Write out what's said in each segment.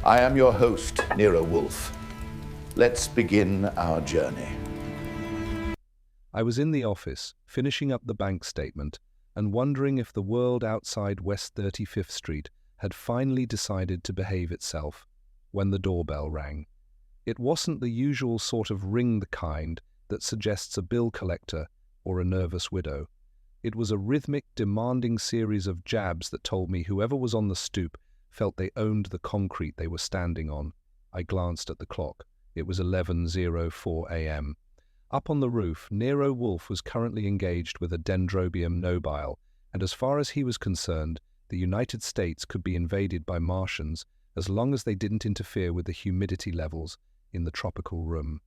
I am your host, Nero Wolfe. Let's begin our journey. I was in the office, finishing up the bank statement, and wondering if the world outside West 35th Street had finally decided to behave itself, when the doorbell rang. It wasn't the usual sort of ring the kind that suggests a bill collector or a nervous widow. It was a rhythmic, demanding series of jabs that told me whoever was on the stoop felt they owned the concrete they were standing on. I glanced at the clock. It was 11:04 a.m. Up on the roof, Nero Wolfe was currently engaged with a Dendrobium nobile, and as far as he was concerned, the United States could be invaded by Martians as long as they didn't interfere with the humidity levels in the tropical room.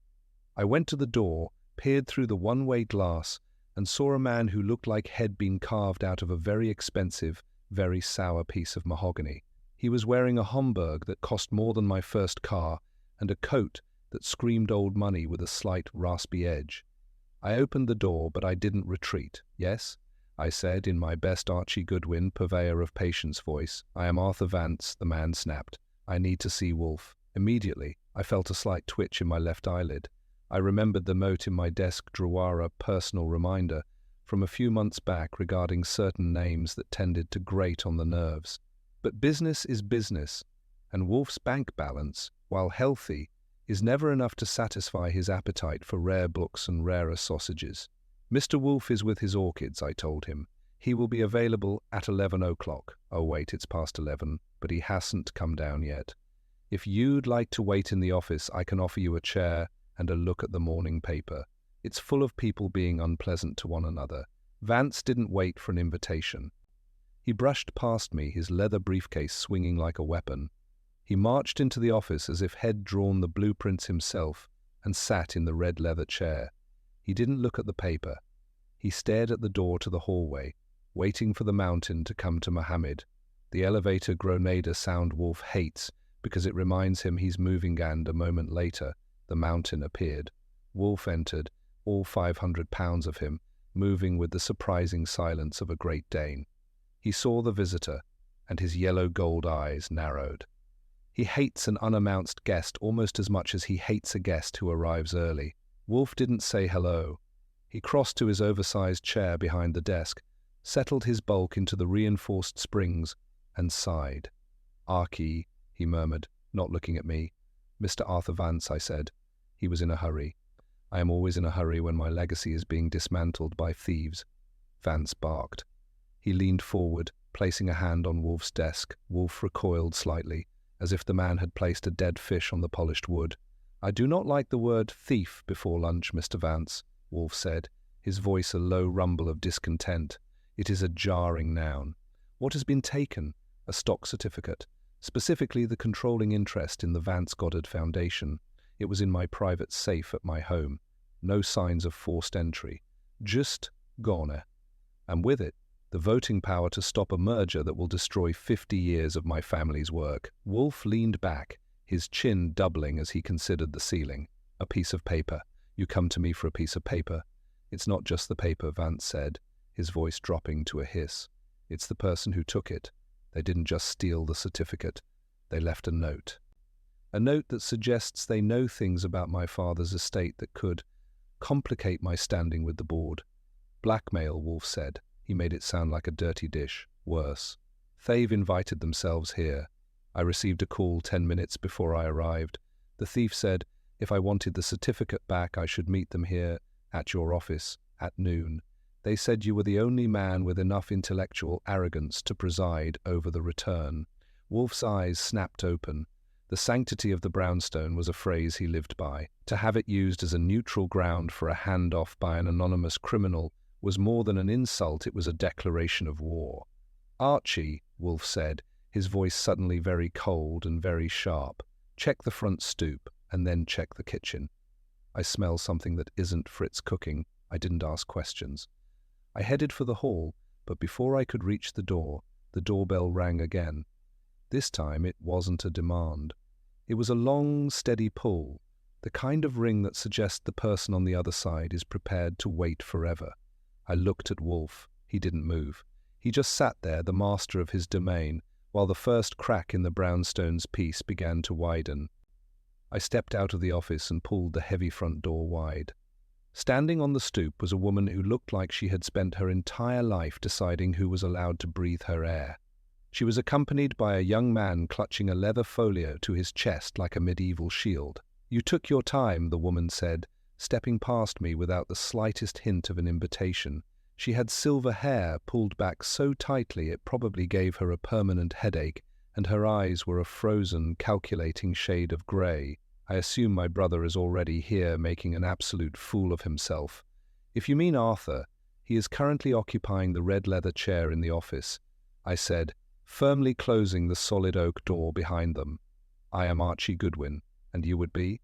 I went to the door, peered through the one-way glass, and saw a man who looked like he'd been carved out of a very expensive, very sour piece of mahogany. He was wearing a Homburg that cost more than my first car, and a coat that screamed old money with a slight raspy edge. I opened the door, but I didn't retreat. "Yes?" I said in my best Archie Goodwin, purveyor of patience voice. "I am Arthur Vance," the man snapped. "I need to see Wolfe." Immediately, I felt a slight twitch in my left eyelid. I remembered the note in my desk drawer, a personal reminder from a few months back regarding certain names that tended to grate on the nerves. But business is business, and Wolfe's bank balance, while healthy, is never enough to satisfy his appetite for rare books and rarer sausages. "Mr. Wolfe is with his orchids," I told him. "He will be available at 11 o'clock. Oh wait, it's past 11, but he hasn't come down yet. If you'd like to wait in the office, I can offer you a chair and a look at the morning paper. It's full of people being unpleasant to one another." Vance didn't wait for an invitation. He brushed past me, his leather briefcase swinging like a weapon. He marched into the office as if he'd drawn the blueprints himself and sat in the red leather chair. He didn't look at the paper. He stared at the door to the hallway, waiting for the mountain to come to Mohammed. The elevator grenada sound Wolfe hates because it reminds him he's moving, and a moment later, the mountain appeared. Wolfe entered, all 500 pounds of him, moving with the surprising silence of a Great Dane. He saw the visitor, and his yellow gold eyes narrowed. He hates an unannounced guest almost as much as he hates a guest who arrives early. Wolfe didn't say hello. He crossed to his oversized chair behind the desk, settled his bulk into the reinforced springs, and sighed. "Archie," he murmured, not looking at me. "Mr. Arthur Vance," I said. He was in a hurry. I am always in a hurry when my legacy is being dismantled by thieves. Vance barked. He leaned forward, placing a hand on Wolfe's desk. Wolfe recoiled slightly, as if the man had placed a dead fish on the polished wood. "I do not like the word thief before lunch, Mr. Vance," Wolfe said, his voice a low rumble of discontent. "It is a jarring noun. What has been taken? A stock certificate. Specifically the controlling interest in the Vance Goddard Foundation. It was in my private safe at my home. No signs of forced entry. Just gone. And with it, the voting power to stop a merger that will destroy 50 years of my family's work." Wolfe leaned back, his chin doubling as he considered the ceiling. "A piece of paper. You come to me for a piece of paper." "It's not just the paper," Vance said, his voice dropping to a hiss. "It's the person who took it. They didn't just steal the certificate. They left a note. A note that suggests they know things about my father's estate that could complicate my standing with the board." "Blackmail," Wolfe said. He made it sound like a dirty dish. "Worse. They've invited themselves here. I received a call 10 minutes before I arrived. The thief said if I wanted the certificate back, I should meet them here at your office at noon. They said you were the only man with enough intellectual arrogance to preside over the return." Wolfe's eyes snapped open. The sanctity of the brownstone was a phrase he lived by. To have it used as a neutral ground for a handoff by an anonymous criminal was more than an insult, it was a declaration of war. "Archie," Wolfe said, his voice suddenly very cold and very sharp, "check the front stoop, and then check the kitchen." I smell something that isn't Fritz cooking. I didn't ask questions. I headed for the hall, but before I could reach the doorbell rang again. This time it wasn't a demand. It was a long, steady pull, the kind of ring that suggests the person on the other side is prepared to wait forever. I looked at Wolfe. He didn't move. He just sat there, the master of his domain, while the first crack in the brownstone's piece began to widen. I stepped out of the office and pulled the heavy front door wide. Standing on the stoop was a woman who looked like she had spent her entire life deciding who was allowed to breathe her air. She was accompanied by a young man clutching a leather folio to his chest like a medieval shield. "You took your time," the woman said, stepping past me without the slightest hint of an invitation. She had silver hair pulled back so tightly it probably gave her a permanent headache, and her eyes were a frozen, calculating shade of grey. "I assume my brother is already here making an absolute fool of himself. If you mean Arthur, he is currently occupying the red leather chair in the office," I said, firmly closing the solid oak door behind them. "I am Archie Goodwin, and you would be?"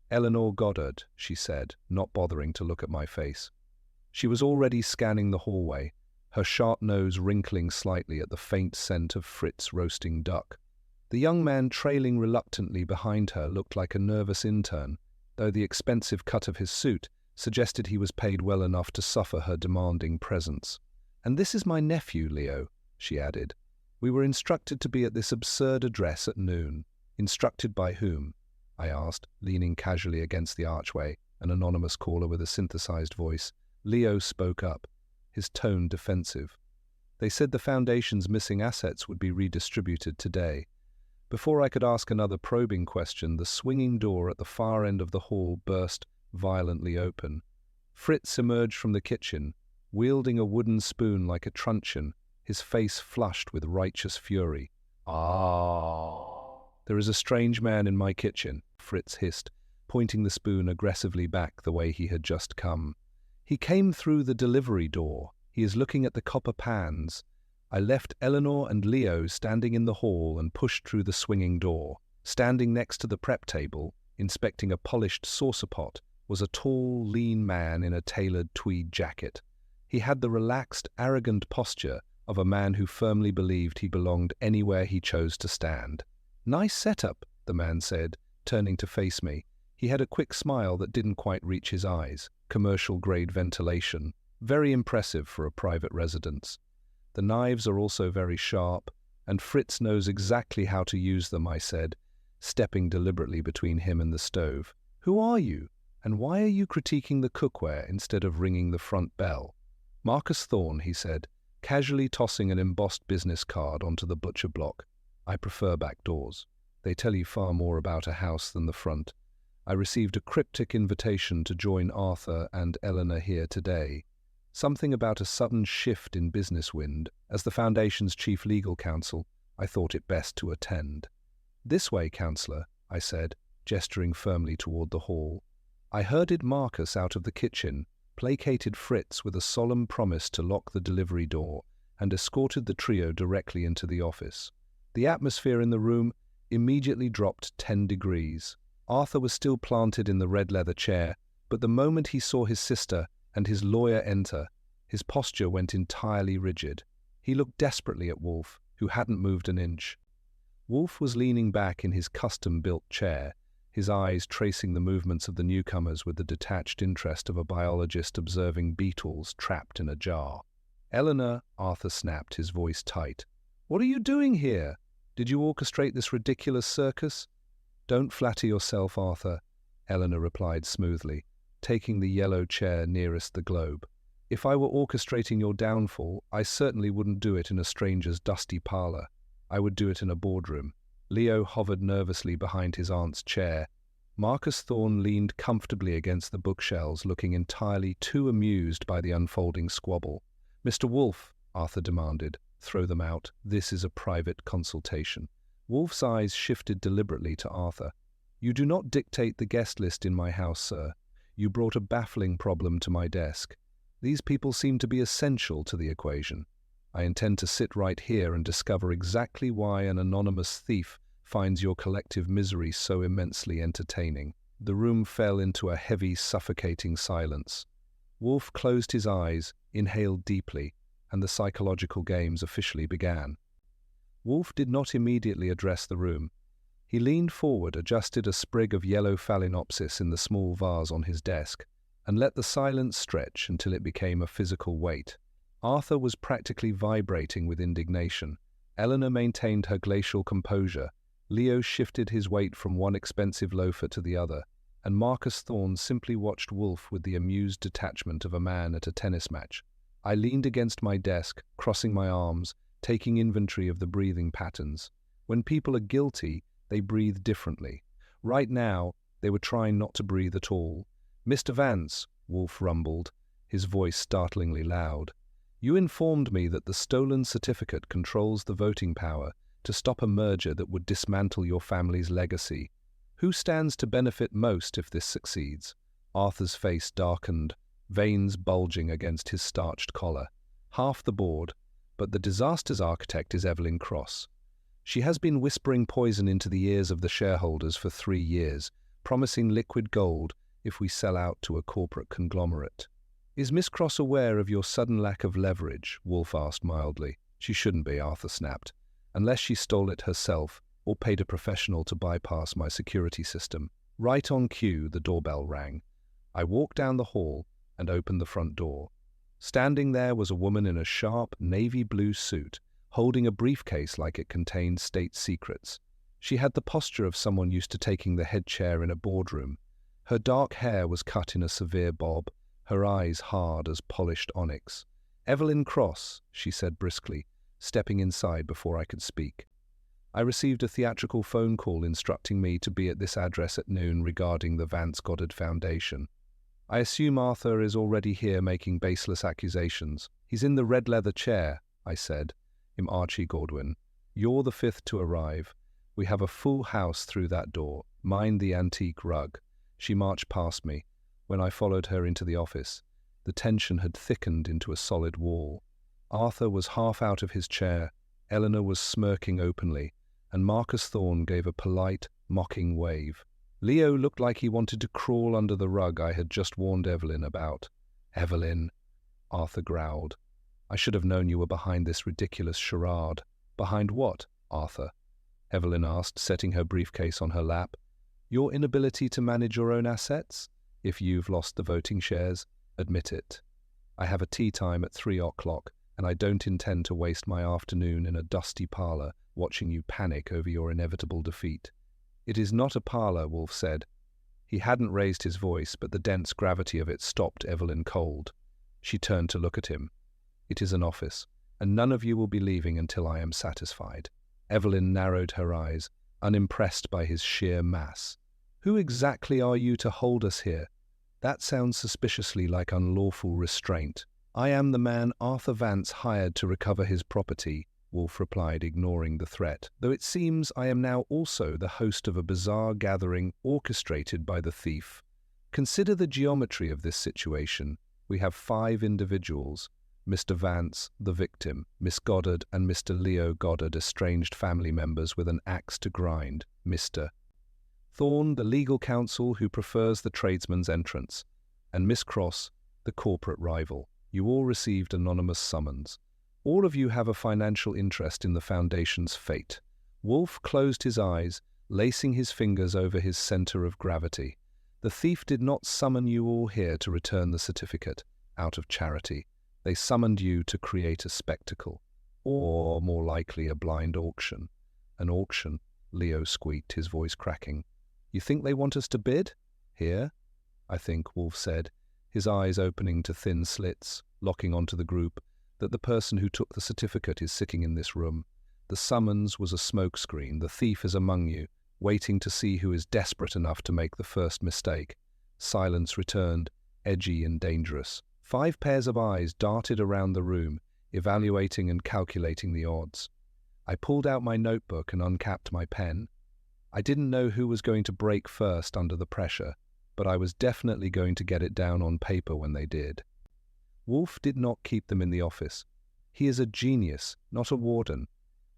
"Eleanor Goddard," she said, not bothering to look at my face. She was already scanning the hallway, her sharp nose wrinkling slightly at the faint scent of Fritz roasting duck. The young man trailing reluctantly behind her looked like a nervous intern, though the expensive cut of his suit suggested he was paid well enough to suffer her demanding presence. "And this is my nephew, Leo," she added. "We were instructed to be at this absurd address at noon." "Instructed by whom?" I asked, leaning casually against the archway, an anonymous caller with a synthesized voice. Leo spoke up, his tone defensive. "They said the Foundation's missing assets would be redistributed today." Before I could ask another probing question, the swinging door at the far end of the hall burst violently open. Fritz emerged from the kitchen, wielding a wooden spoon like a truncheon, his face flushed with righteous fury. "Ah!" "There is a strange man in my kitchen," Fritz hissed, pointing the spoon aggressively back the way he had just come. "He came through the delivery door. He is looking at the copper pans." I left Eleanor and Leo standing in the hall and pushed through the swinging door. Standing next to the prep table, inspecting a polished saucer pot, was a tall, lean man in a tailored tweed jacket. He had the relaxed, arrogant posture of a man who firmly believed he belonged anywhere he chose to stand. "Nice setup," the man said, turning to face me. He had a quick smile that didn't quite reach his eyes. Commercial-grade ventilation. Very impressive for a private residence. "The knives are also very sharp, and Fritz knows exactly how to use them," I said, stepping deliberately between him and the stove. "Who are you, and why are you critiquing the cookware instead of ringing the front bell?" "Marcus Thorne," he said, casually tossing an embossed business card onto the butcher block. "I prefer back doors. They tell you far more about a house than the front. I received a cryptic invitation to join Arthur and Eleanor here today. Something about a sudden shift in business wind. As the Foundation's chief legal counsel, I thought it best to attend." "This way, Counselor," I said, gesturing firmly toward the hall. I herded Marcus out of the kitchen, placated Fritz with a solemn promise to lock the delivery door, and escorted the trio directly into the office. The atmosphere in the room immediately dropped 10 degrees. Arthur was still planted in the red leather chair, but the moment he saw his sister and his lawyer enter, his posture went entirely rigid. He looked desperately at Wolfe, who hadn't moved an inch. Wolfe was leaning back in his custom-built chair, his eyes tracing the movements of the newcomers with the detached interest of a biologist observing beetles trapped in a jar. "Eleanor," Arthur snapped, his voice tight. "What are you doing here? Did you orchestrate this ridiculous circus?" "Don't flatter yourself, Arthur," Eleanor replied smoothly, taking the yellow chair nearest the globe. "If I were orchestrating your downfall, I certainly wouldn't do it in a stranger's dusty parlor. I would do it in a boardroom." Leo hovered nervously behind his aunt's chair. Marcus Thorne leaned comfortably against the bookshelves, looking entirely too amused by the unfolding squabble. "Mr. Wolfe," Arthur demanded, "throw them out. This is a private consultation." Wolfe's eyes shifted deliberately to Arthur. "You do not dictate the guest list in my house, sir. You brought a baffling problem to my desk. These people seem to be essential to the equation. I intend to sit right here and discover exactly why an anonymous thief finds your collective misery so immensely entertaining." The room fell into a heavy, suffocating silence. Wolfe closed his eyes, inhaled deeply, and the psychological games officially began. Wolfe did not immediately address the room. He leaned forward, adjusted a sprig of yellow phalaenopsis in the small vase on his desk, and let the silence stretch until it became a physical weight. Arthur was practically vibrating with indignation. Eleanor maintained her glacial composure. Leo shifted his weight from one expensive loafer to the other, and Marcus Thorne simply watched Wolfe with the amused detachment of a man at a tennis match. I leaned against my desk, crossing my arms, taking inventory of the breathing patterns. When people are guilty, they breathe differently. Right now, they were trying not to breathe at all. "Mr. Vance," Wolfe rumbled, his voice startlingly loud, "you informed me that the stolen certificate controls the voting power to stop a merger that would dismantle your family's legacy. Who stands to benefit most if this succeeds?" Arthur's face darkened, veins bulging against his starched collar. "Half the board, but the disaster's architect is Evelyn Cross. She has been whispering poison into the ears of the shareholders for 3 years, promising liquid gold if we sell out to a corporate conglomerate." "Is Miss Cross aware of your sudden lack of leverage?" Wolfe asked mildly. "She shouldn't be," Arthur snapped, "unless she stole it herself or paid a professional to bypass my security system." Right on cue, the doorbell rang. I walked down the hall and opened the front door. Standing there was a woman in a sharp navy blue suit, holding a briefcase like it contained state secrets. She had the posture of someone used to taking the head chair in a boardroom. Her dark hair was cut in a severe bob, her eyes hard as polished onyx. "Evelyn Cross," she said briskly, stepping inside before I could speak. "I received a theatrical phone call instructing me to be at this address at noon regarding the Vance Goddard Foundation. I assume Arthur is already here making baseless accusations." "He's in the red leather chair," I said. "I'm Archie Goodwin. You're the 5th to arrive. We have a full house through that door. Mind the antique rug." She marched past me. When I followed her into the office, the tension had thickened into a solid wall. Arthur was half out of his chair, Eleanor was smirking openly, and Marcus Thorne gave a polite, mocking wave. Leo looked like he wanted to crawl under the rug I had just warned Evelyn about. "Evelyn," Arthur growled. "I should have known you were behind this ridiculous charade." "Behind what, Arthur?" Evelyn asked, setting her briefcase on her lap. "Your inability to manage your own assets? If you've lost the voting shares, admit it. I have a tea time at 3 o'clock, and I don't intend to waste my afternoon in a dusty parlor watching you panic over your inevitable defeat." "It is not a parlor," Wolfe said. He hadn't raised his voice, but the dense gravity of it stopped Evelyn cold. She turned to look at him. "It is an office, and none of you will be leaving until I am satisfied." Evelyn narrowed her eyes, unimpressed by his sheer mass. "Who exactly are you to hold us here? That sounds suspiciously like unlawful restraint." "I am the man Arthur Vance hired to recover his property," Wolfe replied, ignoring the threat, "though it seems I am now also the host of a bizarre gathering orchestrated by the thief. Consider the geometry of this situation. We have 5 individuals: Mr. Vance, the victim, Miss Goddard and Mr. Leo Goddard, estranged family members with an axe to grind, Mr. Thorne, the legal counsel who prefers the tradesman's entrance, and Miss Cross, the corporate rival. You all received anonymous summons. All of you have a financial interest in the Foundation's fate." Wolfe closed his eyes, lacing his fingers over his center of gravity. "The thief did not summon you all here to return the certificate, out of charity. They summoned you to create a spectacle. Or, more likely, a blind auction." "An auction?" Leo squeaked, his voice cracking. "You think they want us to bid?" "Here?" I think, Wolfe said, his eyes opening to thin slits, locking onto the group, "that the person who took the certificate is sitting in this room. The summons was a smokescreen. The thief is among you, waiting to see who is desperate enough to make the first mistake." Silence returned, edgy and dangerous. 5 pairs of eyes darted around the room, evaluating and calculating the odds. I pulled out my notebook and uncapped my pen. I didn't know who was going to break first under the pressure, but I was definitely going to get it down on paper when they did. Wolfe did not keep them in the office. He is a genius, not a warden,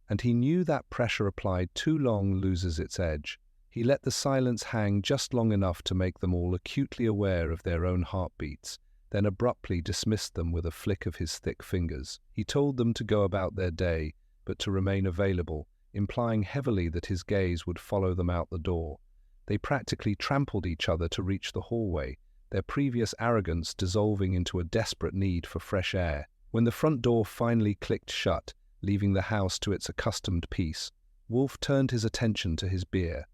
and he knew that pressure applied too long loses its edge. He let the silence hang just long enough to make them all acutely aware of their own heartbeats, then abruptly dismissed them with a flick of his thick fingers. He told them to go about their day, but to remain available, implying heavily that his gaze would follow them out the door. They practically trampled each other to reach the hallway, their previous arrogance dissolving into a desperate need for fresh air. When the front door finally clicked shut, leaving the house to its accustomed peace, Wolfe turned his attention to his beer.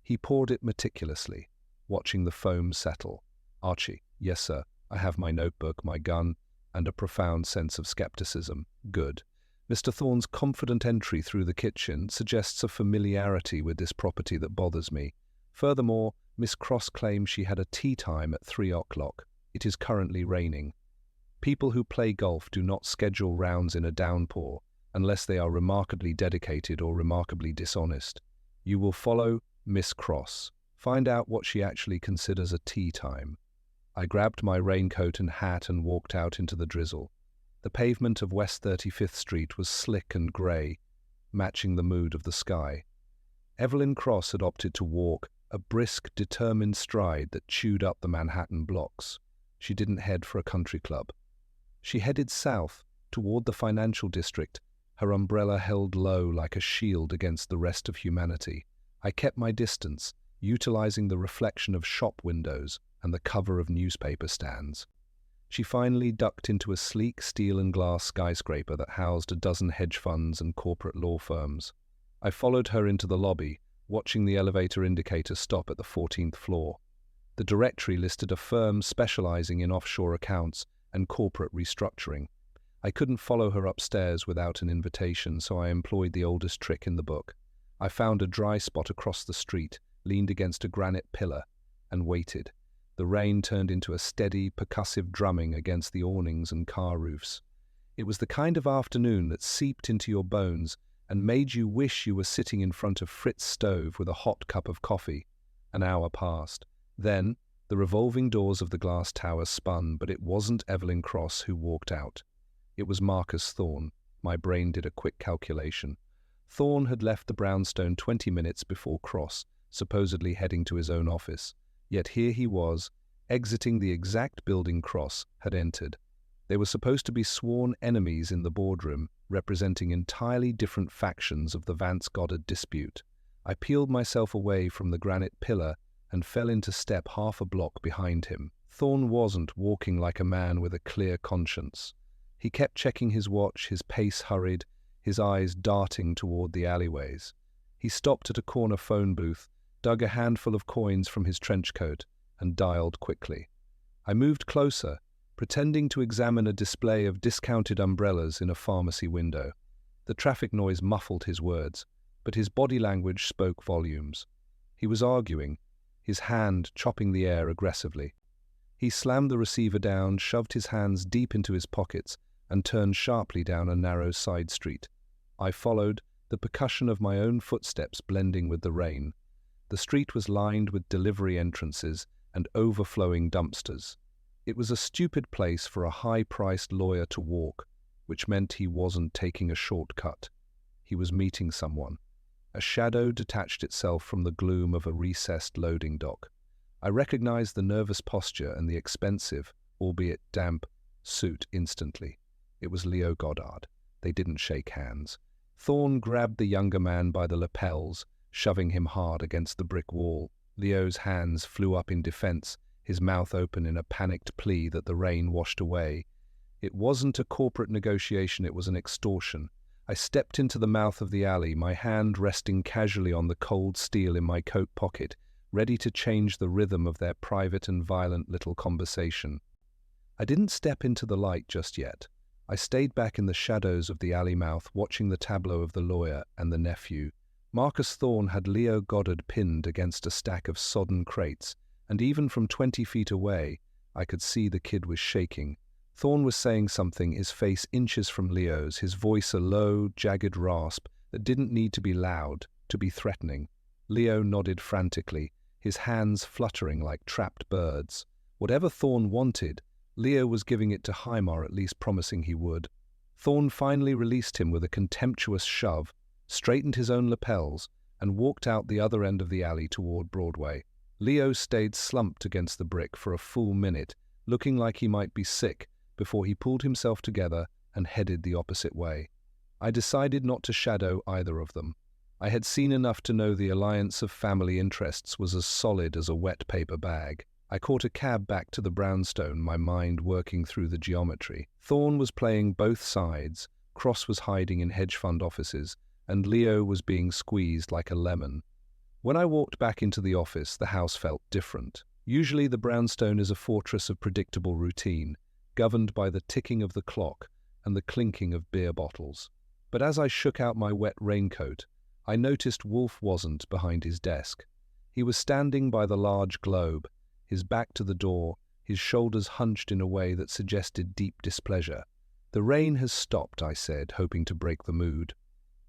He poured it meticulously, watching the foam settle. "Archie." "Yes, sir. I have my notebook, my gun, and a profound sense of skepticism." "Good." Mr. Thorne's confident entry through the kitchen suggests a familiarity with this property that bothers me. Furthermore, Miss Cross claims she had a tea time at 3 o'clock. It is currently raining. People who play golf do not schedule rounds in a downpour unless they are remarkably dedicated or remarkably dishonest. You will follow Miss Cross. Find out what she actually considers a tea time. I grabbed my raincoat and hat and walked out into the drizzle. The pavement of West 35th Street was slick and grey, matching the mood of the sky. Evelyn Cross had opted to walk, a brisk, determined stride that chewed up the Manhattan blocks. She didn't head for a country club. She headed south, toward the financial district, her umbrella held low like a shield against the rest of humanity. I kept my distance, utilizing the reflection of shop windows and the cover of newspaper stands. She finally ducked into a sleek steel and glass skyscraper that housed a dozen hedge funds and corporate law firms. I followed her into the lobby, watching the elevator indicator stop at the 14th floor. The directory listed a firm specializing in offshore accounts and corporate restructuring. I couldn't follow her upstairs without an invitation, so I employed the oldest trick in the book. I found a dry spot across the street, leaned against a granite pillar, and waited. The rain turned into a steady, percussive drumming against the awnings and car roofs. It was the kind of afternoon that seeped into your bones and made you wish you were sitting in front of Fritz's stove with a hot cup of coffee. An hour passed. Then, the revolving doors of the glass tower spun, but it wasn't Evelyn Cross who walked out. It was Marcus Thorne. My brain did a quick calculation. Thorne had left the brownstone 20 minutes before Cross, supposedly heading to his own office. Yet here he was, exiting the exact building Cross had entered. They were supposed to be sworn enemies in the boardroom, representing entirely different factions of the Vance Goddard dispute. I peeled myself away from the granite pillar and fell into step half a block behind him. Thorne wasn't walking like a man with a clear conscience. He kept checking his watch, his pace hurried, his eyes darting toward the alleyways. He stopped at a corner phone booth, dug a handful of coins from his trench coat, and dialed quickly. I moved closer, pretending to examine a display of discounted umbrellas in a pharmacy window. The traffic noise muffled his words, but his body language spoke volumes. He was arguing, his hand chopping the air aggressively. He slammed the receiver down, shoved his hands deep into his pockets, and turned sharply down a narrow side street. I followed, the percussion of my own footsteps blending with the rain. The street was lined with delivery entrances and overflowing dumpsters. It was a stupid place for a high-priced lawyer to walk, which meant he wasn't taking a shortcut. He was meeting someone. A shadow detached itself from the gloom of a recessed loading dock. I recognized the nervous posture and the expensive, albeit damp, suit instantly. It was Leo Goddard. They didn't shake hands. Thorne grabbed the younger man by the lapels, shoving him hard against the brick wall. Leo's hands flew up in defense, his mouth open in a panicked plea that the rain washed away. It wasn't a corporate negotiation, it was an extortion. I stepped into the mouth of the alley, my hand resting casually on the cold steel in my coat pocket, ready to change the rhythm of their private and violent little conversation. I didn't step into the light just yet. I stayed back in the shadows of the alley mouth, watching the tableau of the lawyer and the nephew. Marcus Thorne had Leo Goddard pinned against a stack of sodden crates, and even from 20 feet away, I could see the kid was shaking. Thorne was saying something, his face inches from Leo's, his voice a low, jagged rasp that didn't need to be loud, to be threatening. Leo nodded frantically, his hands fluttering like trapped birds. Whatever Thorne wanted, Leo was giving it to Heimar, at least promising he would. Thorne finally released him with a contemptuous shove, straightened his own lapels, and walked out the other end of the alley toward Broadway. Leo stayed slumped against the brick for a full minute, looking like he might be sick, before he pulled himself together and headed the opposite way. I decided not to shadow either of them. I had seen enough to know the alliance of family interests was as solid as a wet paper bag. I caught a cab back to the brownstone, my mind working through the geometry. Thorne was playing both sides, Cross was hiding in hedge fund offices, and Leo was being squeezed like a lemon. When I walked back into the office, the house felt different. Usually the brownstone is a fortress of predictable routine, governed by the ticking of the clock and the clinking of beer bottles. But as I shook out my wet raincoat, I noticed Wolfe wasn't behind his desk. He was standing by the large globe, his back to the door, his shoulders hunched in a way that suggested deep displeasure. "The rain has stopped," I said, hoping to break the mood.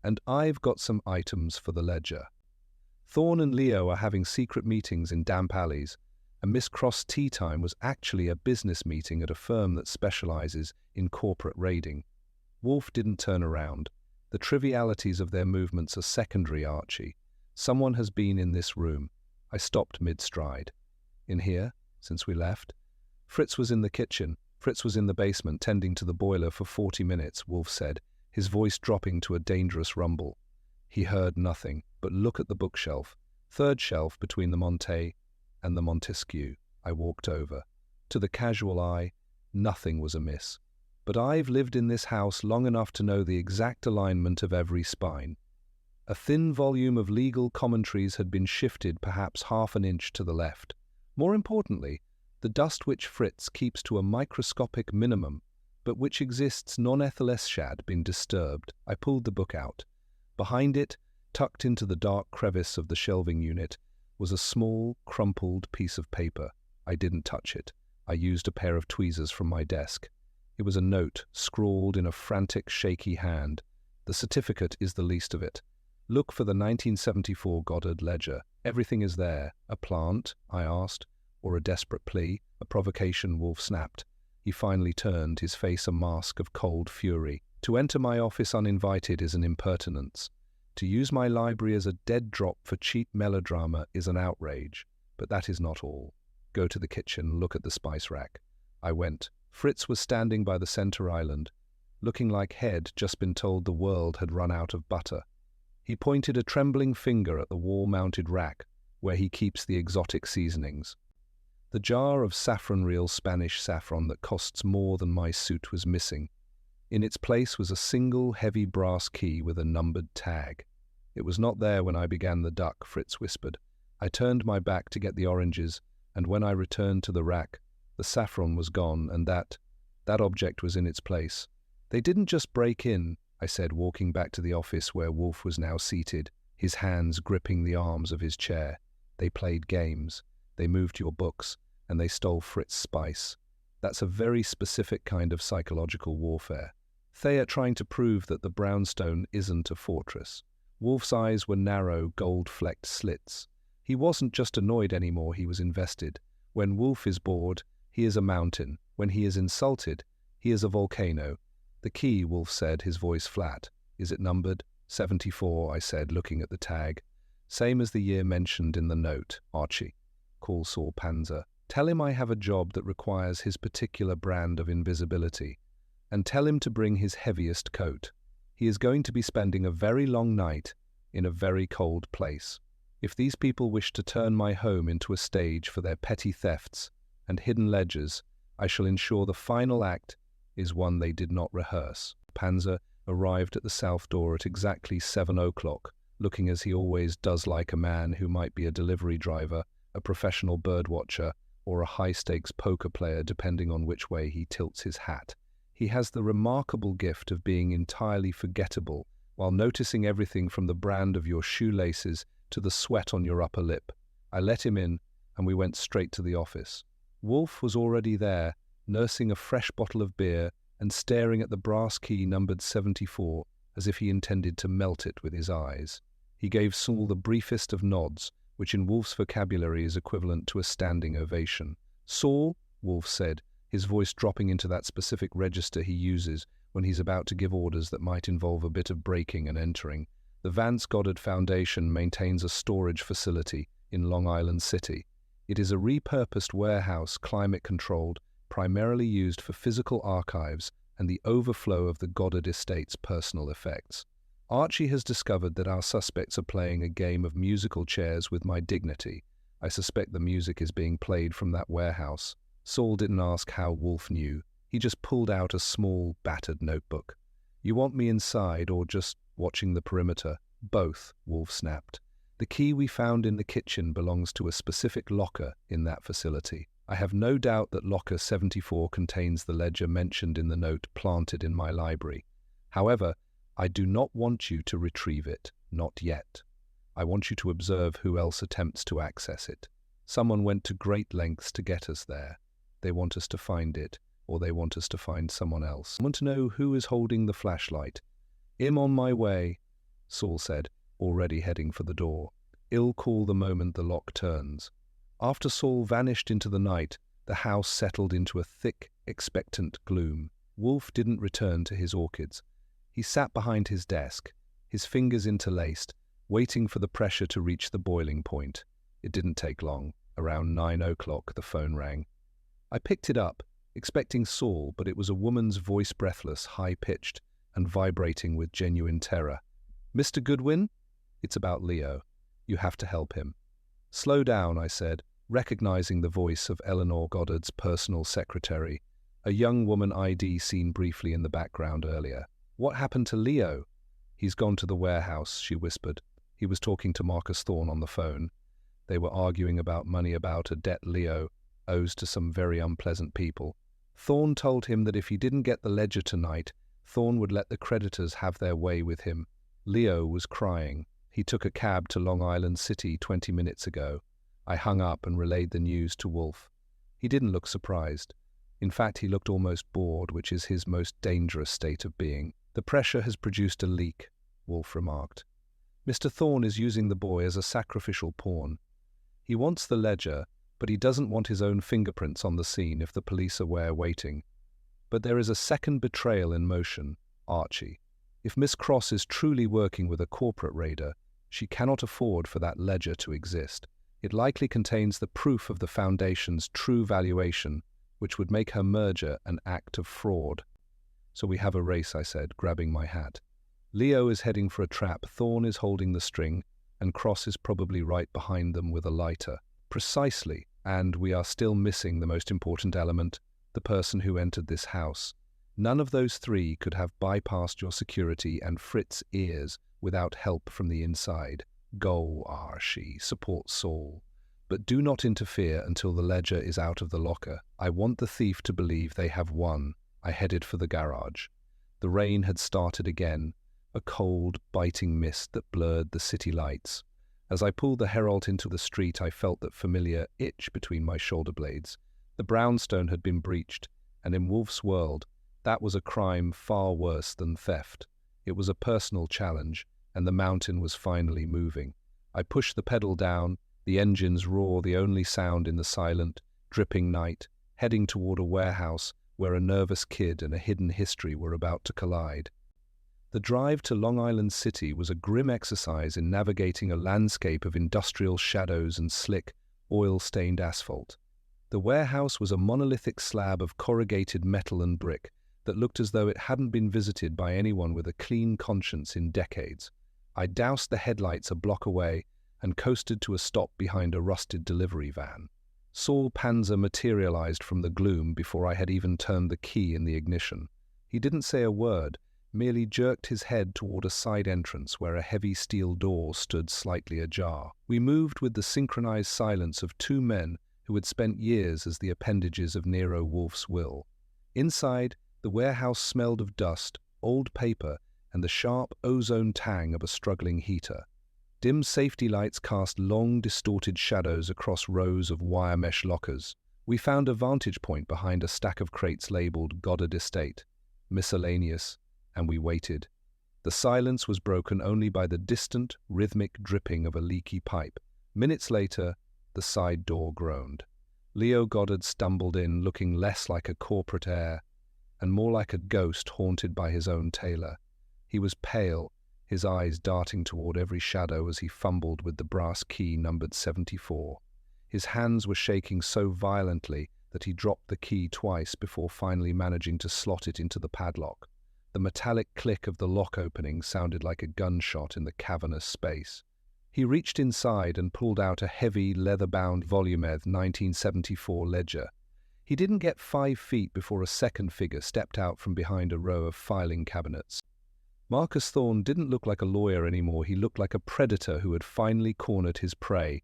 "And I've got some items for the ledger." Thorne and Leo are having secret meetings in damp alleys, and Miss Cross' tea time was actually a business meeting at a firm that specializes in corporate raiding. Wolfe didn't turn around. The trivialities of their movements are secondary, Archie. Someone has been in this room. I stopped mid-stride. "In here? Since we left?" "Fritz was in the kitchen. Fritz was in the basement, tending to the boiler for 40 minutes, Wolfe said, his voice dropping to a dangerous rumble. He heard nothing, but look at the bookshelf. Third shelf between the Monte and the Montesquieu. I walked over. To the casual eye, nothing was amiss. But I've lived in this house long enough to know the exact alignment of every spine. A thin volume of legal commentaries had been shifted perhaps half an inch to the left. More importantly, the dust which Fritz keeps to a microscopic minimum, but which exists non-etheless had been disturbed. I pulled the book out. Behind it, tucked into the dark crevice of the shelving unit, was a small, crumpled piece of paper. I didn't touch it. I used a pair of tweezers from my desk. It was a note, scrawled in a frantic, shaky hand. "The certificate is the least of it. Look for the 1974 Goddard ledger. Everything is there." "A plant?" I asked. "Or a desperate plea? A provocation?" Wolfe snapped. He finally turned, his face a mask of cold fury. "To enter my office uninvited is an impertinence. To use my library as a dead drop for cheap melodrama is an outrage. But that is not all. Go to the kitchen, look at the spice rack." I went. Fritz was standing by the center island, looking like he'd just been told the world had run out of butter. He pointed a trembling finger at the wall-mounted rack where he keeps the exotic seasonings. The jar of saffron real Spanish saffron that costs more than my suit was missing. In its place was a single heavy brass key with a numbered tag. "It was not there when I began the duck," Fritz whispered. "I turned my back to get the oranges, and when I returned to the rack, the saffron was gone, and that object was in its place." "They didn't just break in," I said, walking back to the office where Wolfe was now seated, his hands gripping the arms of his chair. "They played games. They moved your books, and they stole Fritz's spice. That's a very specific kind of psychological warfare. They are trying to prove that the brownstone isn't a fortress." Wolfe's eyes were narrow, gold-flecked slits. He wasn't just annoyed anymore, he was invested. When Wolfe is bored, he is a mountain. When he is insulted, he is a volcano. "The key," Wolfe said, his voice flat. "Is it numbered?" 74, I said, looking at the tag. "Same as the year mentioned in the note, Archie. Call Saul Panzer. Tell him I have a job that requires his particular brand of invisibility. And tell him to bring his heaviest coat. He is going to be spending a very long night in a very cold place. If these people wish to turn my home into a stage for their petty thefts and hidden ledgers, I shall ensure the final act is one they did not rehearse." Panzer arrived at the south door at exactly 7 o'clock, looking as he always does, like a man who might be a delivery driver, a professional birdwatcher, or a high-stakes poker player, depending on which way he tilts his hat. He has the remarkable gift of being entirely forgettable while noticing everything from the brand of your shoelaces to the sweat on your upper lip. I let him in, and we went straight to the office. Wolfe was already there, nursing a fresh bottle of beer and staring at the brass key numbered 74 as if he intended to melt it with his eyes. He gave Saul the briefest of nods, which in Wolfe's vocabulary is equivalent to a standing ovation. "Saul," Wolfe said, his voice dropping into that specific register he uses when he's about to give orders that might involve a bit of breaking and entering. "The Vance Goddard Foundation maintains a storage facility in Long Island City. It is a repurposed warehouse, climate-controlled, primarily used for physical archives and the overflow of the Goddard estate's personal effects. Archie has discovered that our suspects are playing a game of musical chairs with my dignity. I suspect the music is being played from that warehouse." Saul didn't ask how Wolfe knew. He just pulled out a small, battered notebook. You want me inside or just watching the perimeter? Both, Wolfe snapped. The key we found in the kitchen belongs to a specific locker in that facility. I have no doubt that locker 74 contains the ledger mentioned in the note planted in my library. However, I do not want you to retrieve it, not yet. I want you to observe who else attempts to access it. Someone went to great lengths to get us there. They want us to find it, or they want us to find someone else. I want to know who is holding the flashlight. I'm on my way, Saul said, already heading for the door. I'll call the moment the lock turns. After Saul vanished into the night, the house settled into a thick, expectant gloom. Wolfe didn't return to his orchids. He sat behind his desk, his fingers interlaced, waiting for the pressure to reach the boiling point. It didn't take long. Around 9 o'clock, the phone rang. I picked it up, expecting Saul, but it was a woman's voice, breathless, high-pitched, and vibrating with genuine terror. Mr. Goodwin? It's about Leo. You have to help him. Slow down, I said, recognizing the voice of Eleanor Goddard's personal secretary, a young woman ID seen briefly in the background earlier. What happened to Leo? He's gone to the warehouse, she whispered. He was talking to Marcus Thorne on the phone. They were arguing about money, about a debt Leo owes to some very unpleasant people. Thorne told him that if he didn't get the ledger tonight, Thorne would let the creditors have their way with him. Leo was crying. He took a cab to Long Island City 20 minutes ago. I hung up and relayed the news to Wolfe. He didn't look surprised. In fact, he looked almost bored, which is his most dangerous state of being. The pressure has produced a leak, Wolfe remarked. Mr. Thorne is using the boy as a sacrificial pawn. He wants the ledger, but he doesn't want his own fingerprints on the scene if the police are waiting. But there is a second betrayal in motion, Archie. If Miss Cross is truly working with a corporate raider, she cannot afford for that ledger to exist. It likely contains the proof of the Foundation's true valuation, which would make her merger an act of fraud. So we have a race, I said, grabbing my hat. Leo is heading for a trap, Thorne is holding the string, and Cross is probably right behind them with a lighter. Precisely, and we are still missing the most important element, the person who entered this house. None of those three could have bypassed your security and Fritz's ears without help from the inside. Go, Archie, support Saul. But do not interfere until the ledger is out of the locker. I want the thief to believe they have won. I headed for the garage. The rain had started again, a cold, biting mist that blurred the city lights. As I pulled the Herald into the street, I felt that familiar itch between my shoulder blades. The brownstone had been breached, and in Wolfe's world, that was a crime far worse than theft. It was a personal challenge, and the mountain was finally moving. I pushed the pedal down, the engines roar, the only sound in the silent, dripping night, heading toward a warehouse where a nervous kid and a hidden history were about to collide. The drive to Long Island City was a grim exercise in navigating a landscape of industrial shadows and slick, oil-stained asphalt. The warehouse was a monolithic slab of corrugated metal and brick that looked as though it hadn't been visited by anyone with a clean conscience in decades. I doused the headlights a block away and coasted to a stop behind a rusted delivery van. Saul Panzer materialized from the gloom before I had even turned the key in the ignition. He didn't say a word, merely jerked his head toward a side entrance where a heavy steel door stood slightly ajar. We moved with the synchronized silence of two men who had spent years as the appendages of Nero Wolfe's will. Inside, the warehouse smelled of dust, old paper, and the sharp ozone tang of a struggling heater. Dim safety lights cast long, distorted shadows across rows of wire mesh lockers. We found a vantage point behind a stack of crates labeled Goddard Estate, miscellaneous, and we waited. The silence was broken only by the distant, rhythmic dripping of a leaky pipe. Minutes later, the side door groaned. Leo Goddard stumbled in, looking less like a corporate heir and more like a ghost haunted by his own tailor. He was pale, his eyes darting toward every shadow as he fumbled with the brass key numbered 74. His hands were shaking so violently that he dropped the key twice before finally managing to slot it into the padlock. The metallic click of the lock opening sounded like a gunshot in the cavernous space. He reached inside and pulled out a heavy, leather-bound Volumeth 1974 ledger. He didn't get 5 feet before a second figure stepped out from behind a row of filing cabinets. Marcus Thorne didn't look like a lawyer anymore. He looked like a predator who had finally cornered his prey.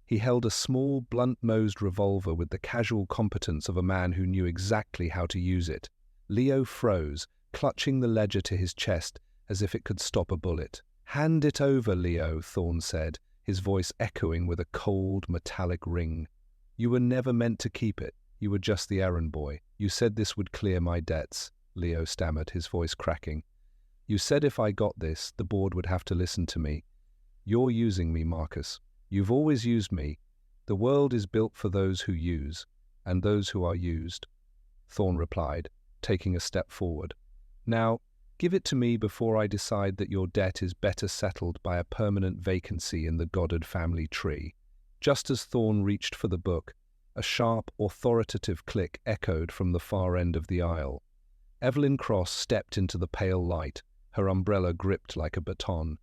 He held a small, blunt-nosed revolver with the casual competence of a man who knew exactly how to use it. Leo froze, clutching the ledger to his chest as if it could stop a bullet. "Hand it over, Leo," Thorne said, his voice echoing with a cold, metallic ring. "You were never meant to keep it. You were just the errand boy. You said this would clear my debts," Leo stammered, his voice cracking. "You said if I got this, the board would have to listen to me. You're using me, Marcus. You've always used me. The world is built for those who use, and those who are used," Thorne replied, taking a step forward. "Now, give it to me before I decide that your debt is better settled by a permanent vacancy in the Goddard family tree." Just as Thorne reached for the book, a sharp, authoritative click echoed from the far end of the aisle. Evelyn Cross stepped into the pale light, her umbrella gripped like a baton.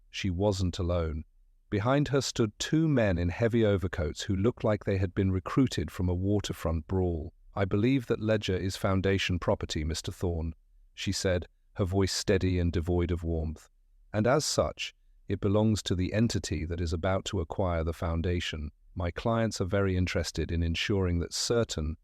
She wasn't alone. Behind her stood two men in heavy overcoats who looked like they had been recruited from a waterfront brawl. "I believe that ledger is Foundation property, Mr. Thorne," she said, her voice steady and devoid of warmth. "And as such, it belongs to the entity that is about to acquire the Foundation. My clients are very interested in ensuring that certain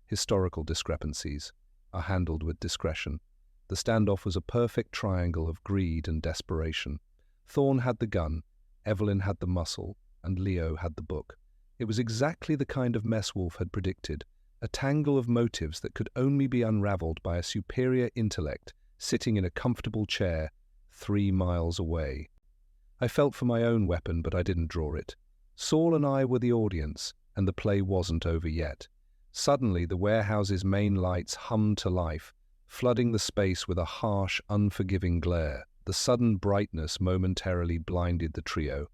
historical discrepancies are handled with discretion." The standoff was a perfect triangle of greed and desperation. Thorne had the gun, Evelyn had the muscle, and Leo had the book. It was exactly the kind of mess Wolfe had predicted, a tangle of motives that could only be unraveled by a superior intellect sitting in a comfortable chair 3 miles away. I felt for my own weapon, but I didn't draw it. Saul and I were the audience, and the play wasn't over yet. Suddenly, the warehouse's main lights hummed to life, flooding the space with a harsh, unforgiving glare. The sudden brightness momentarily blinded the trio.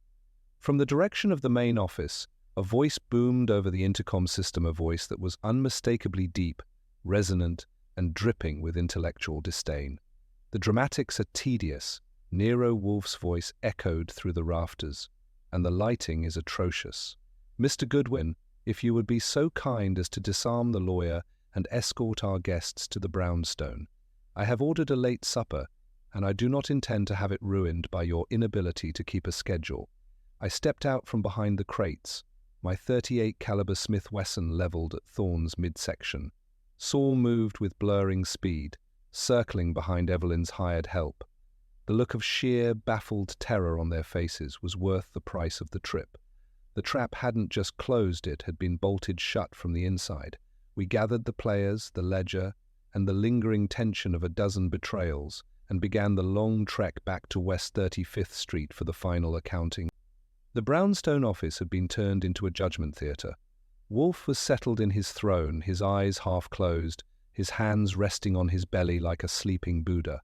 From the direction of the main office, a voice boomed over the intercom system, a voice that was unmistakably deep, resonant, and dripping with intellectual disdain. "The dramatics are tedious," Nero Wolfe's voice echoed through the rafters, "and the lighting is atrocious. Mr. Goodwin, if you would be so kind as to disarm the lawyer and escort our guests to the brownstone. I have ordered a late supper, and I do not intend to have it ruined by your inability to keep a schedule." I stepped out from behind the crates, my .38 caliber Smith & Wesson leveled at Thorne's midsection. Saul moved with blurring speed, circling behind Evelyn's hired help. The look of sheer, baffled terror on their faces was worth the price of the trip. The trap hadn't just closed, it had been bolted shut from the inside. We gathered the players, the ledger, and the lingering tension of a dozen betrayals, and began the long trek back to West 35th Street for the final accounting. The brownstone office had been turned into a judgment theatre. Wolfe was settled in his throne, his eyes half closed, his hands resting on his belly like a sleeping Buddha.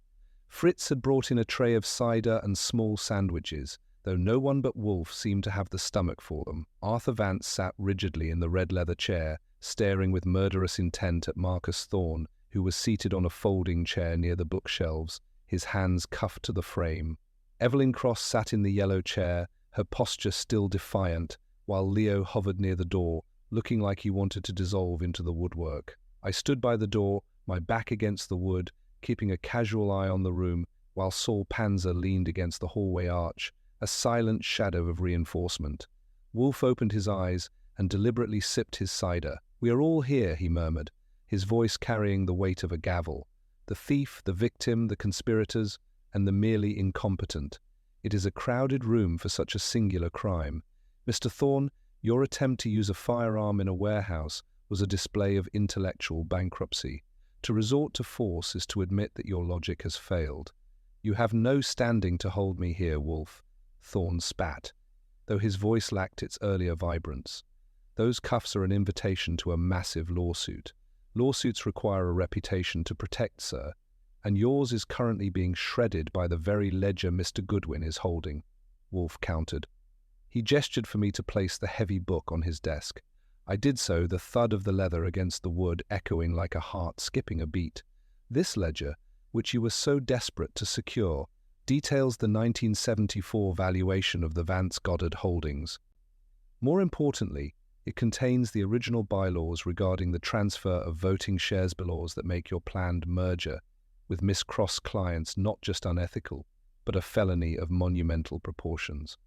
Fritz had brought in a tray of cider and small sandwiches, though no one but Wolfe seemed to have the stomach for them. Arthur Vance sat rigidly in the red leather chair, staring with murderous intent at Marcus Thorne, who was seated on a folding chair near the bookshelves, his hands cuffed to the frame. Evelyn Cross sat in the yellow chair, her posture still defiant, while Leo hovered near the door, looking like he wanted to dissolve into the woodwork. I stood by the door, my back against the wood, keeping a casual eye on the room, while Saul Panzer leaned against the hallway arch, a silent shadow of reinforcement. Wolfe opened his eyes and deliberately sipped his cider. "We are all here," he murmured, his voice carrying the weight of a gavel. "The thief, the victim, the conspirators, and the merely incompetent. It is a crowded room for such a singular crime. Mr. Thorne, your attempt to use a firearm in a warehouse was a display of intellectual bankruptcy. To resort to force is to admit that your logic has failed. You have no standing to hold me here, Wolfe," Thorne spat, though his voice lacked its earlier vibrance. "Those cuffs are an invitation to a massive lawsuit. Lawsuits require a reputation to protect, sir, and yours is currently being shredded by the very ledger Mr. Goodwin is holding," Wolfe countered. He gestured for me to place the heavy book on his desk. I did so, the thud of the leather against the wood echoing like a heart skipping a beat. "This ledger, which you were so desperate to secure, details the 1974 valuation of the Vance Goddard holdings. More importantly, it contains the original bylaws regarding the transfer of voting shares bylaws that make your planned merger with Miss Cross clients not just unethical, but a felony of monumental proportions.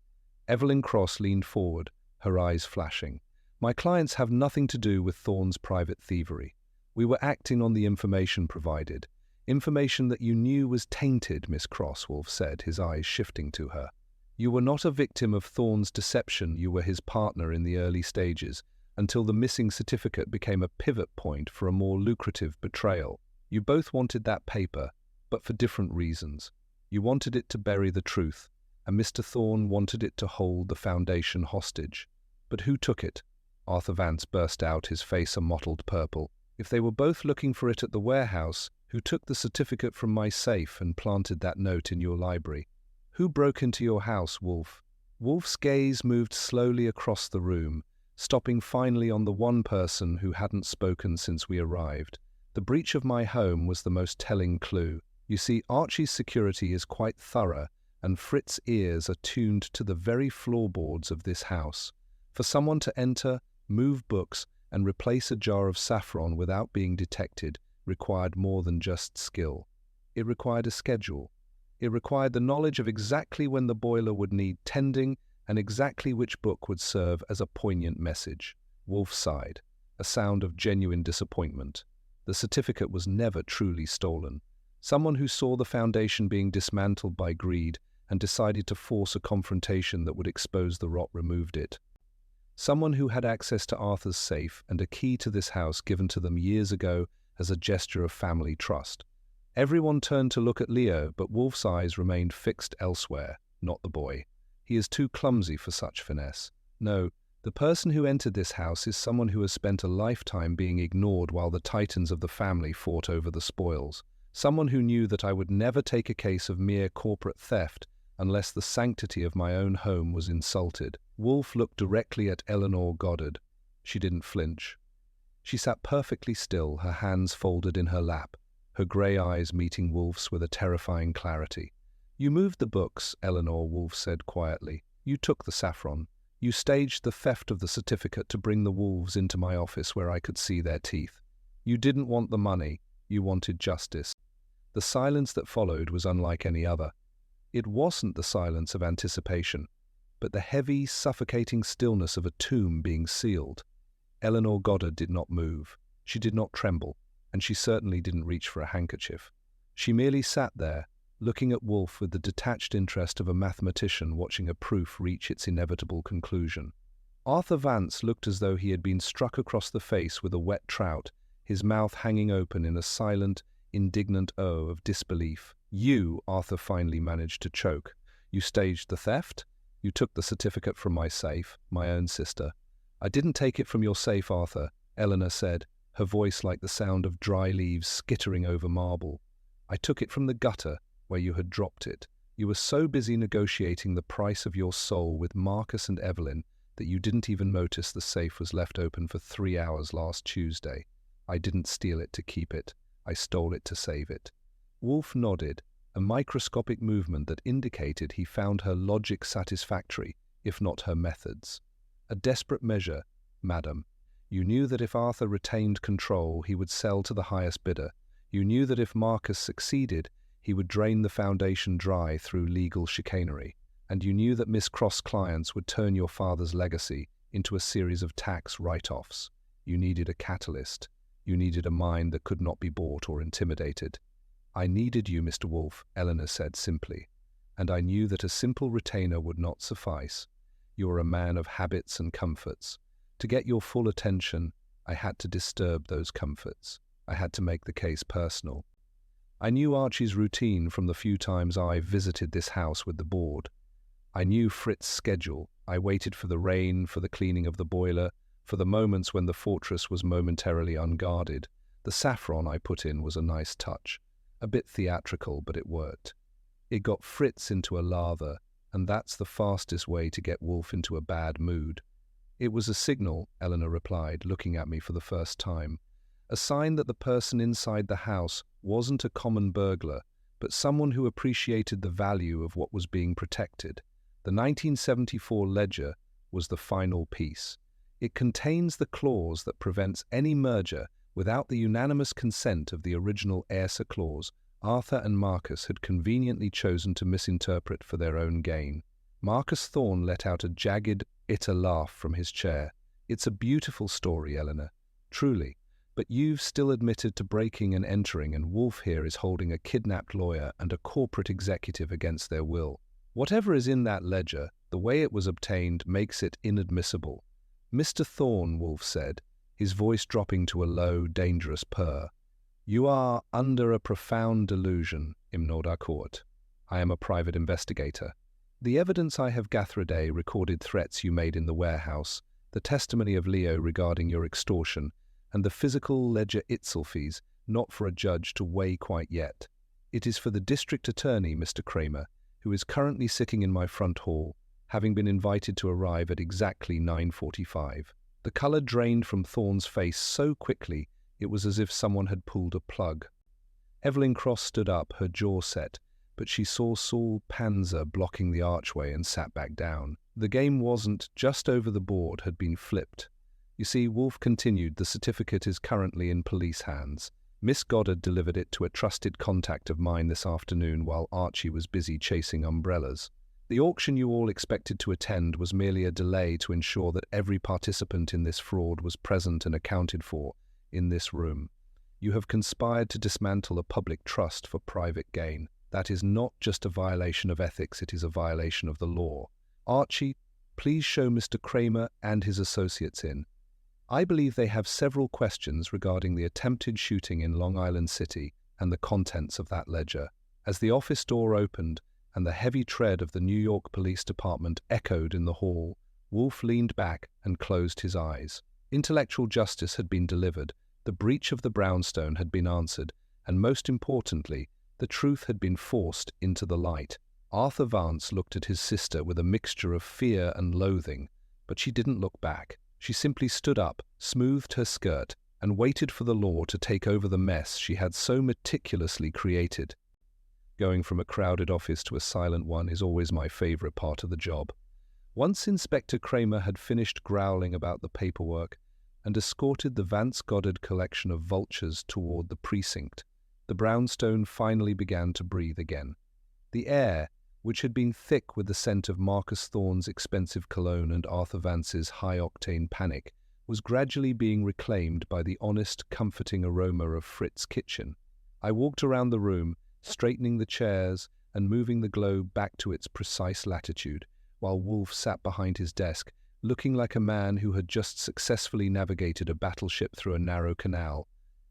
Evelyn Cross leaned forward, her eyes flashing. My clients have nothing to do with Thorne's private thievery. We were acting on the information provided. Information that you knew was tainted, Miss Cross, Wolfe said, his eyes shifting to her. You were not a victim of Thorne's deception, you were his partner in the early stages, until the missing certificate became a pivot point for a more lucrative betrayal. You both wanted that paper, but for different reasons. You wanted it to bury the truth, and Mr. Thorne wanted it to hold the Foundation hostage. But who took it? Arthur Vance burst out, his face a mottled purple. If they were both looking for it at the warehouse, who took the certificate from my safe and planted that note in your library? Who broke into your house, Wolfe? Wolfe's gaze moved slowly across the room, stopping finally on the one person who hadn't spoken since we arrived. The breach of my home was the most telling clue. You see, Archie's security is quite thorough, and Fritz's ears are tuned to the very floorboards of this house. For someone to enter, move books, and replace a jar of saffron without being detected required more than just skill. It required a schedule. It required the knowledge of exactly when the boiler would need tending and exactly which book would serve as a poignant message. Wolfe sighed, a sound of genuine disappointment. The certificate was never truly stolen. Someone who saw the Foundation being dismantled by greed and decided to force a confrontation that would expose the rot removed it. Someone who had access to Arthur's safe and a key to this house given to them years ago as a gesture of family trust. Everyone turned to look at Leo, but Wolfe's eyes remained fixed elsewhere, not the boy. He is too clumsy for such finesse. No, the person who entered this house is someone who has spent a lifetime being ignored while the titans of the family fought over the spoils. Someone who knew that I would never take a case of mere corporate theft unless the sanctity of my own home was insulted. Wolfe looked directly at Eleanor Goddard. She didn't flinch. She sat perfectly still, her hands folded in her lap, her grey eyes meeting Wolfe's with a terrifying clarity. You moved the books, Eleanor, Wolfe said quietly. You took the saffron. You staged the theft of the certificate to bring the wolves into my office where I could see their teeth. You didn't want the money. You wanted justice. The silence that followed was unlike any other. It wasn't the silence of anticipation, but the heavy, suffocating stillness of a tomb being sealed. Eleanor Goddard did not move. She did not tremble, and she certainly didn't reach for a handkerchief. She merely sat there, looking at Wolfe with the detached interest of a mathematician watching a proof reach its inevitable conclusion. Arthur Vance looked as though he had been struck across the face with a wet trout, his mouth hanging open in a silent, indignant O of disbelief. You, Arthur finally managed to choke. You staged the theft? You took the certificate from my safe, my own sister. I didn't take it from your safe, Arthur, Eleanor said, her voice like the sound of dry leaves skittering over marble. I took it from the gutter where you had dropped it. You were so busy negotiating the price of your soul with Marcus and Evelyn that you didn't even notice the safe was left open for 3 hours last Tuesday. I didn't steal it to keep it. I stole it to save it. Wolfe nodded, a microscopic movement that indicated he found her logic satisfactory, if not her methods. A desperate measure, madam. You knew that if Arthur retained control, he would sell to the highest bidder. You knew that if Marcus succeeded, he would drain the Foundation dry through legal chicanery. And you knew that Miss Cross clients would turn your father's legacy into a series of tax write-offs. You needed a catalyst. You needed a mind that could not be bought or intimidated. I needed you, Mr. Wolfe, Eleanor said simply, and I knew that a simple retainer would not suffice. You are a man of habits and comforts. To get your full attention, I had to disturb those comforts. I had to make the case personal. I knew Archie's routine from the few times I visited this house with the board. I knew Fritz's schedule. I waited for the rain, for the cleaning of the boiler, for the moments when the fortress was momentarily unguarded. The saffron I put in was a nice touch. A bit theatrical, but it worked. It got Fritz into a lather, and that's the fastest way to get Wolfe into a bad mood. It was a signal, Eleanor replied, looking at me for the first time. A sign that the person inside the house wasn't a common burglar, but someone who appreciated the value of what was being protected. The 1974 ledger was the final piece. It contains the clause that prevents any merger without the unanimous consent of the original heirsa clause Arthur and Marcus had conveniently chosen to misinterpret for their own gain. Marcus Thorne let out a jagged, bitter laugh from his chair. "It's a beautiful story, Eleanor. Truly. But you've still admitted to breaking and entering, and Wolfe here is holding a kidnapped lawyer and a corporate executive against their will. Whatever is in that ledger, the way it was obtained makes it inadmissible." "Mr. Thorne," Wolfe said, his voice dropping to a low, dangerous purr, "you are under a profound delusion, im Noir court. I am a private investigator. The evidence I have gathered recorded threats you made in the warehouse, the testimony of Leo regarding your extortion, and the physical ledger itself is not for a judge to weigh quite yet. It is for the district attorney, Mr. Kramer, who is currently sitting in my front hall, having been invited to arrive at exactly 9:45. The colour drained from Thorne's face so quickly it was as if someone had pulled a plug. Evelyn Cross stood up, her jaw set, but she saw Saul Panzer blocking the archway and sat back down. The game wasn't just over, the board had been flipped. "You see," Wolfe continued, "the certificate is currently in police hands. Miss Goddard delivered it to a trusted contact of mine this afternoon while Archie was busy chasing umbrellas. The auction you all expected to attend was merely a delay to ensure that every participant in this fraud was present and accounted for in this room. You have conspired to dismantle a public trust for private gain. That is not just a violation of ethics, it is a violation of the law. Archie, please show Mr. Kramer and his associates in. I believe they have several questions regarding the attempted shooting in Long Island City and the contents of that ledger." As the office door opened and the heavy tread of the New York Police Department echoed in the hall, Wolfe leaned back and closed his eyes. Intellectual justice had been delivered, the breach of the brownstone had been answered, and most importantly, the truth had been forced into the light. Arthur Vance looked at his sister with a mixture of fear and loathing, but she didn't look back. She simply stood up, smoothed her skirt, and waited for the law to take over the mess she had so meticulously created. Going from a crowded office to a silent one is always my favorite part of the job. Once Inspector Kramer had finished growling about the paperwork and escorted the Vance Goddard collection of vultures toward the precinct, the brownstone finally began to breathe again. The air, which had been thick with the scent of Marcus Thorne's expensive cologne and Arthur Vance's high-octane panic, was gradually being reclaimed by the honest, comforting aroma of Fritz's kitchen. I walked around the room, straightening the chairs and moving the globe back to its precise latitude, while Wolfe sat behind his desk, looking like a man who had just successfully navigated a battleship through a narrow canal.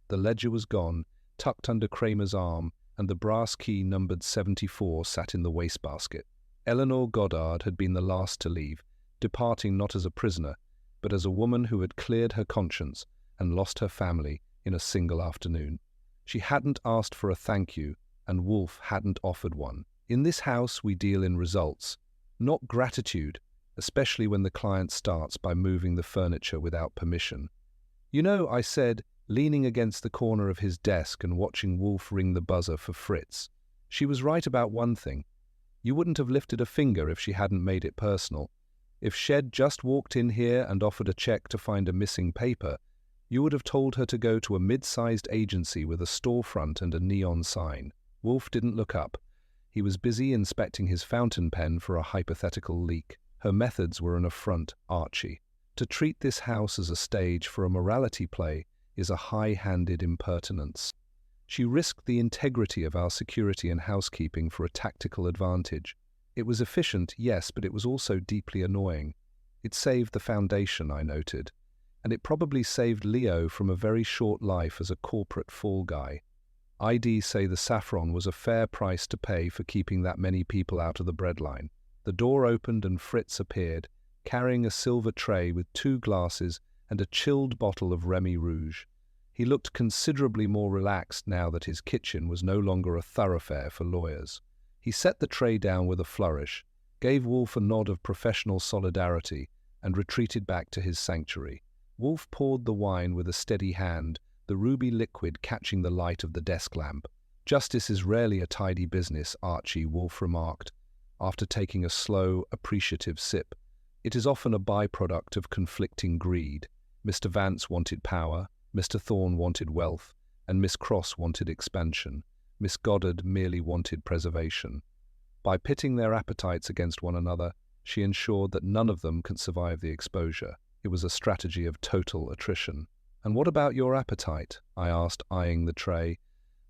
The ledger was gone, tucked under Kramer's arm, and the brass key numbered 74 sat in the wastebasket. Eleanor Goddard had been the last to leave, departing not as a prisoner, but as a woman who had cleared her conscience and lost her family in a single afternoon. She hadn't asked for a thank you, and Wolfe hadn't offered one. In this house we deal in results, not gratitude, especially when the client starts by moving the furniture without permission. "You know," I said, leaning against the corner of his desk and watching Wolfe ring the buzzer for Fritz. "She was right about one thing. You wouldn't have lifted a finger if she hadn't made it personal. If Shed just walked in here and offered a check to find a missing paper, you would have told her to go to a mid-sized agency with a storefront and a neon sign." Wolfe didn't look up. He was busy inspecting his fountain pen for a hypothetical leak. "Her methods were an affront, Archie. To treat this house as a stage for a morality play is a high-handed impertinence. She risked the integrity of our security and housekeeping for a tactical advantage. It was efficient, yes, but it was also deeply annoying. It saved the foundation, I noted, and it probably saved Leo from a very short life as a corporate fall guy. I'd say the saffron was a fair price to pay for keeping that many people out of the breadline." The door opened and Fritz appeared, carrying a silver tray with 2 glasses and a chilled bottle of Remy Rouge. He looked considerably more relaxed now that his kitchen was no longer a thoroughfare for lawyers. He set the tray down with a flourish, gave Wolfe a nod of professional solidarity, and retreated back to his sanctuary. Wolfe poured the wine with a steady hand, the ruby liquid catching the light of the desk lamp. "Justice is rarely a tidy business," Archie, Wolfe remarked, after taking a slow, appreciative sip. "It is often a byproduct of conflicting greed. Mr. Vance wanted power, Mr. Thorne wanted wealth, and Miss Cross wanted expansion. Miss Goddard merely wanted preservation. By pitting their appetites against one another, she ensured that none of them could survive the exposure. It was a strategy of total attrition. "And what about your appetite?" I asked, eyeing the tray.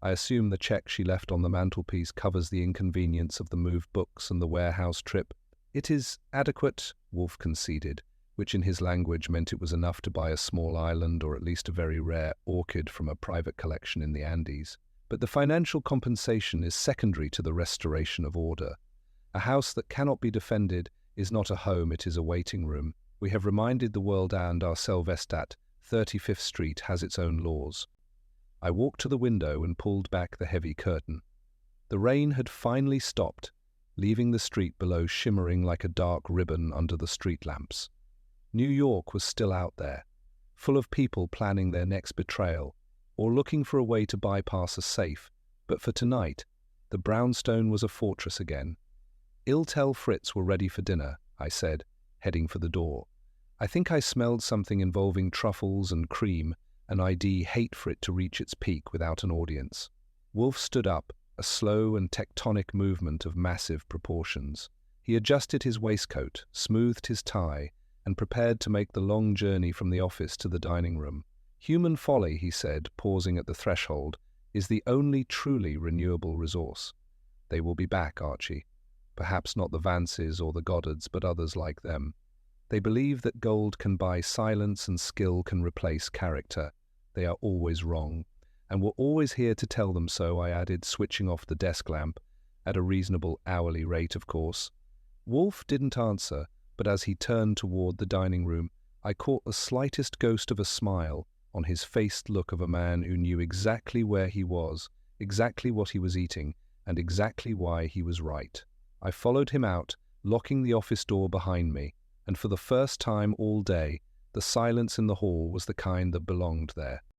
"I assume the check she left on the mantelpiece covers the inconvenience of the moved books and the warehouse trip." "It is adequate," Wolfe conceded, which in his language meant it was enough to buy a small island or at least a very rare orchid from a private collection in the Andes. "But the financial compensation is secondary to the restoration of order. A house that cannot be defended is not a home, it is a waiting room. We have reminded the world, and ourselves that 35th Street has its own laws." I walked to the window and pulled back the heavy curtain. The rain had finally stopped, leaving the street below shimmering like a dark ribbon under the street lamps. New York was still out there, full of people planning their next betrayal, or looking for a way to bypass a safe. But for tonight, the brownstone was a fortress again. "Il-Tel Fritz were ready for dinner," I said, heading for the door. I think I smelled something involving truffles and cream, and I'd hate for it to reach its peak without an audience. Wolfe stood up, a slow and tectonic movement of massive proportions. He adjusted his waistcoat, smoothed his tie, and prepared to make the long journey from the office to the dining room. "Human folly," he said, pausing at the threshold, "is the only truly renewable resource. They will be back, Archie. Perhaps not the Vances or the Goddards, but others like them. They believe that gold can buy silence and skill can replace character. They are always wrong. And we're always here to tell them so," I added, switching off the desk lamp, "at a reasonable hourly rate, of course." Wolfe didn't answer, but as he turned toward the dining room, I caught the slightest ghost of a smile on his faced look of a man who knew exactly where he was, exactly what he was eating, and exactly why he was right. I followed him out, locking the office door behind me, and for the first time all day, the silence in the hall was the kind that belonged there.